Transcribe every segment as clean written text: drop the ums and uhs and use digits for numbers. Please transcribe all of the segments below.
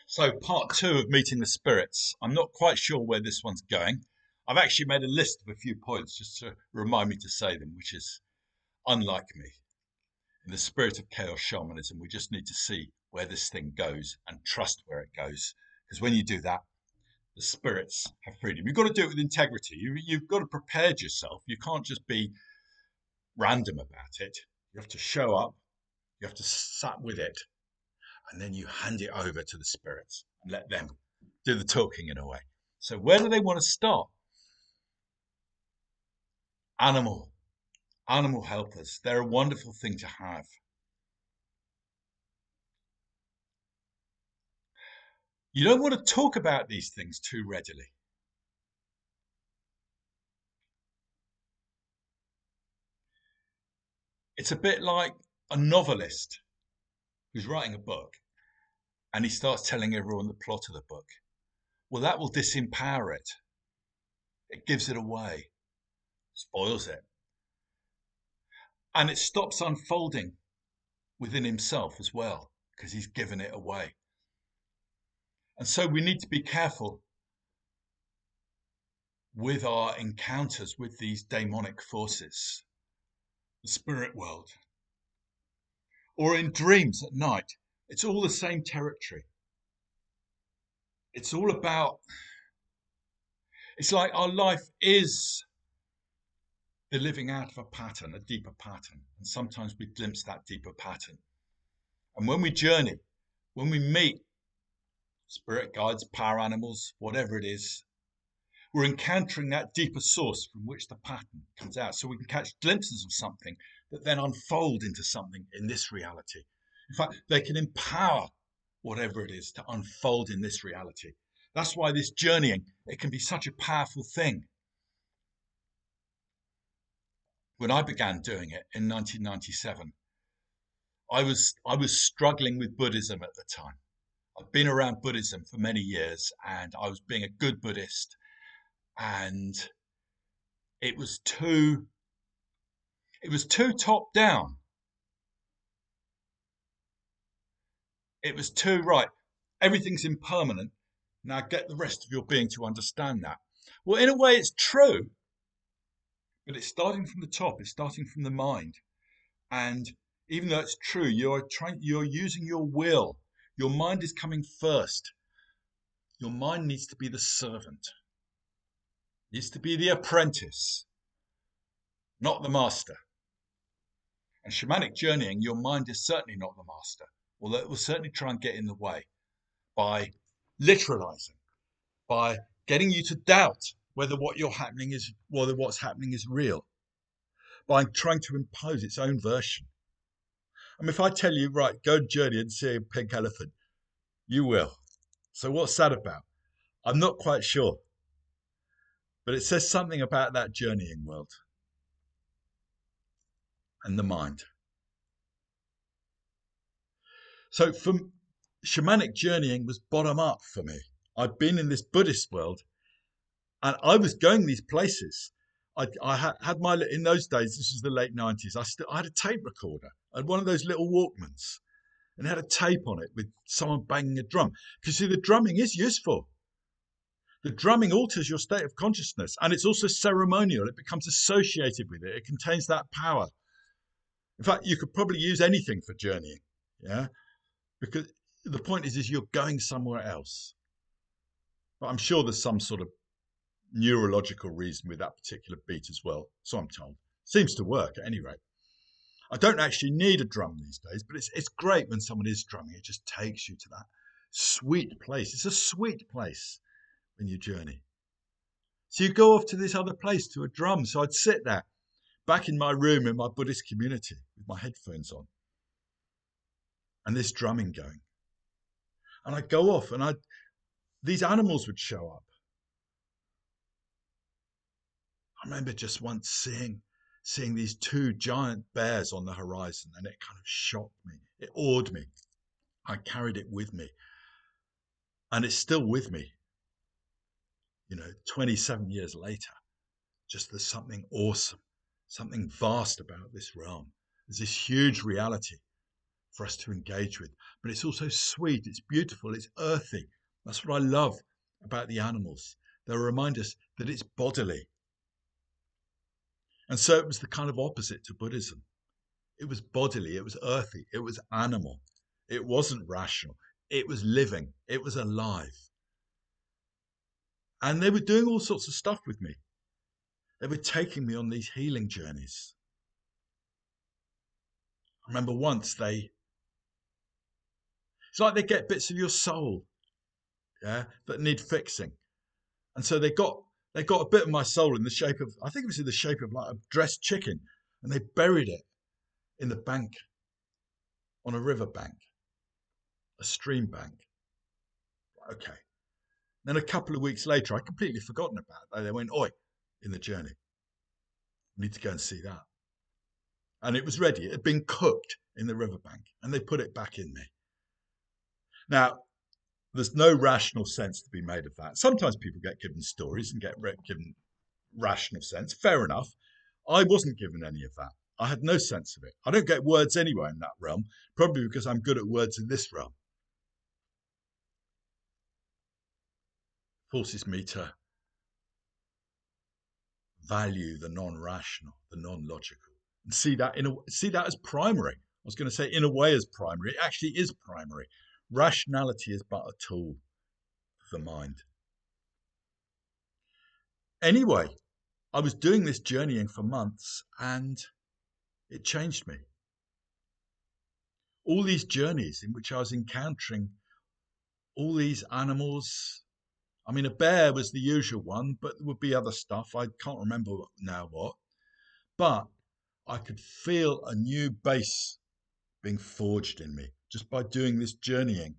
So, part two of meeting the spirits. I'm not quite sure where this one's going. I've actually made a list of a few points just to remind me to say them, which is unlike me. In the spirit of chaos shamanism, we just need to see where this thing goes and trust where it goes. Because when you do that, the spirits have freedom. You've got to do it with integrity. You've got to prepare yourself. You can't just be random about it. You have to show up, you have to sat with it, and then you hand it over to the spirits and let them do the talking in a way. So, where do they want to start? Animal, animal helpers. They're a wonderful thing to have. You don't want to talk about these things too readily. It's a bit like a novelist who's writing a book and he starts telling everyone the plot of the book. Well, that will disempower it. It gives it away, spoils it, and it stops unfolding within himself as well because he's given it away. And so we need to be careful with our encounters with these demonic forces, the spirit world, or in dreams at night. It's all the same territory. It's all about, it's like our life is the living out of a pattern, a deeper pattern. And sometimes we glimpse that deeper pattern. And when we journey, when we meet spirit guides, power animals, whatever it is, we're encountering that deeper source from which the pattern comes out. So we can catch glimpses of something that then unfold into something in this reality. In fact, they can empower whatever it is to unfold in this reality. That's why this journeying, it can be such a powerful thing. When I began doing it in 1997, I was struggling with Buddhism at the time. I've been around Buddhism for many years and I was being a good Buddhist, and it was too top down. It was too right. Everything's impermanent. Now get the rest of your being to understand that. Well, in a way, it's true, but it's starting from the top. It's starting from the mind. And even though it's true, you're using your will. Your mind is coming first. Your mind needs to be the servant, needs to be the apprentice, not the master. And shamanic journeying, your mind is certainly not the master, although it will certainly try and get in the way by literalizing, by getting you to doubt whether what's happening is real, by trying to impose its own version. I mean, if I tell you, right, go journey and see a pink elephant, you will. So what's that about? I'm not quite sure, but it says something about that journeying world and the mind. So for shamanic journeying was bottom up for me. I'd been in this Buddhist world and I was going these places. I had my, in those days, this was the late 90s, I had a tape recorder. I had one of those little Walkmans and it had a tape on it with someone banging a drum. Because see, the drumming is useful. The drumming alters your state of consciousness and it's also ceremonial. It becomes associated with it. It contains that power. In fact, you could probably use anything for journeying. Yeah. Because the point is you're going somewhere else. But I'm sure there's some sort of neurological reason with that particular beat as well. So I'm told. Seems to work at any rate. I don't actually need a drum these days, but it's great when someone is drumming. It just takes you to that sweet place. It's a sweet place when you journey. So you go off to this other place to a drum. So I'd sit there back in my room in my Buddhist community with my headphones on and this drumming going. And I'd go off and these animals would show up. I remember just once seeing these two giant bears on the horizon, and it kind of shocked me. It awed me. I carried it with me. And it's still with me, 27 years later. Just there's something awesome, something vast about this realm. There's this huge reality for us to engage with. But it's also sweet, it's beautiful, it's earthy. That's what I love about the animals. They remind us that it's bodily. And so it was the kind of opposite to Buddhism. It was bodily, it was earthy, it was animal. It wasn't rational. It was living, it was alive. And they were doing all sorts of stuff with me. They were taking me on these healing journeys. I remember once it's like they get bits of your soul, yeah, that need fixing. And so they got a bit of my soul in the shape of, I think it was in the shape of like a dressed chicken, and they buried it in the bank, on a river bank, a stream bank. Okay. Then a couple of weeks later, I'd completely forgotten about it. They went, oi, in the journey. We need to go and see that. And it was ready. It had been cooked in the riverbank, and they put it back in me. Now, there's no rational sense to be made of that. Sometimes people get given stories and get given rational sense. Fair enough. I wasn't given any of that. I had no sense of it. I don't get words anywhere in that realm, probably because I'm good at words in this realm. Forces me to value the non-rational, the non-logical, and see that as primary. I was going to say in a way as primary. It actually is primary. Rationality is but a tool for the mind. Anyway, I was doing this journeying for months, and it changed me. All these journeys in which I was encountering all these animals. I mean, a bear was the usual one, but there would be other stuff. I can't remember now what. But I could feel a new base being forged in me just by doing this journeying.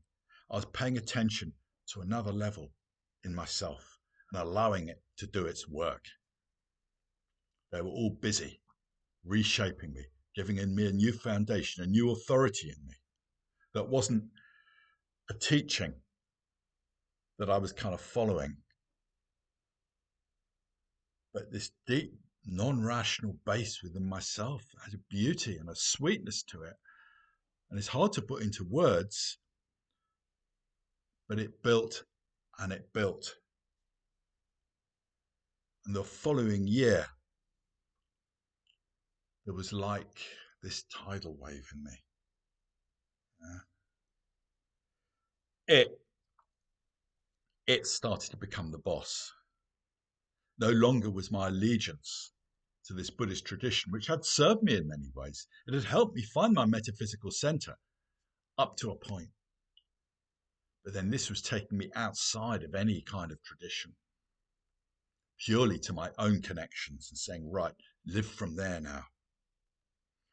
I was paying attention to another level in myself and allowing it to do its work. They were all busy reshaping me, giving me a new foundation, a new authority in me that wasn't a teaching that I was kind of following, but this deep, non-rational base within myself had a beauty and a sweetness to it. And it's hard to put into words, but it built and it built. And the following year, there was like this tidal wave in me. It started to become the boss. No longer was my allegiance to this Buddhist tradition, which had served me in many ways. It had helped me find my metaphysical center up to a point. But then this was taking me outside of any kind of tradition, purely to my own connections and saying, right, live from there now.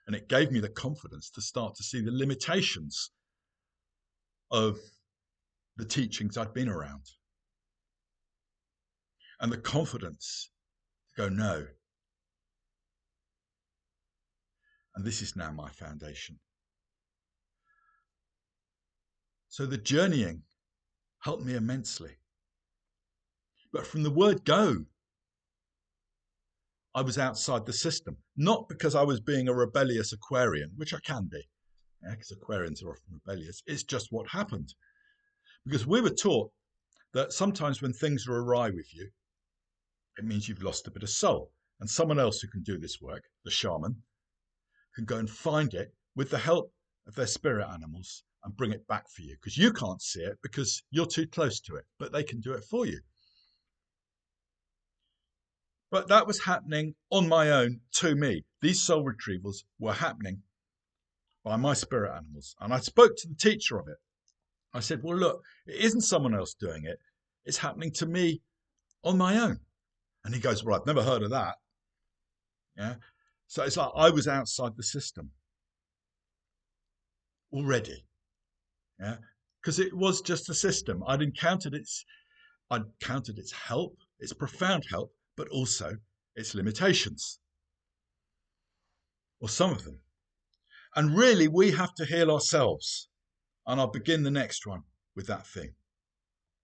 And it gave me the confidence to start to see the limitations of the teachings I'd been around. And the confidence to go, no. And this is now my foundation. So the journeying helped me immensely. But from the word go, I was outside the system, not because I was being a rebellious Aquarian, which I can be, because Aquarians are often rebellious. It's just what happened. Because we were taught that sometimes when things are awry with you, it means you've lost a bit of soul. And someone else who can do this work, the shaman, can go and find it with the help of their spirit animals and bring it back for you, because you can't see it because you're too close to it, but they can do it for you. But that was happening on my own to me. These soul retrievals were happening by my spirit animals. And I spoke to the teacher of it. I said, well, look, it isn't someone else doing it. It's happening to me on my own. And he goes, well, I've never heard of that. Yeah. So it's like I was outside the system already. Yeah. Because it was just a system. I'd encountered its help, its profound help, but also its limitations, or some of them. And really, we have to heal ourselves. And I'll begin the next one with that thing.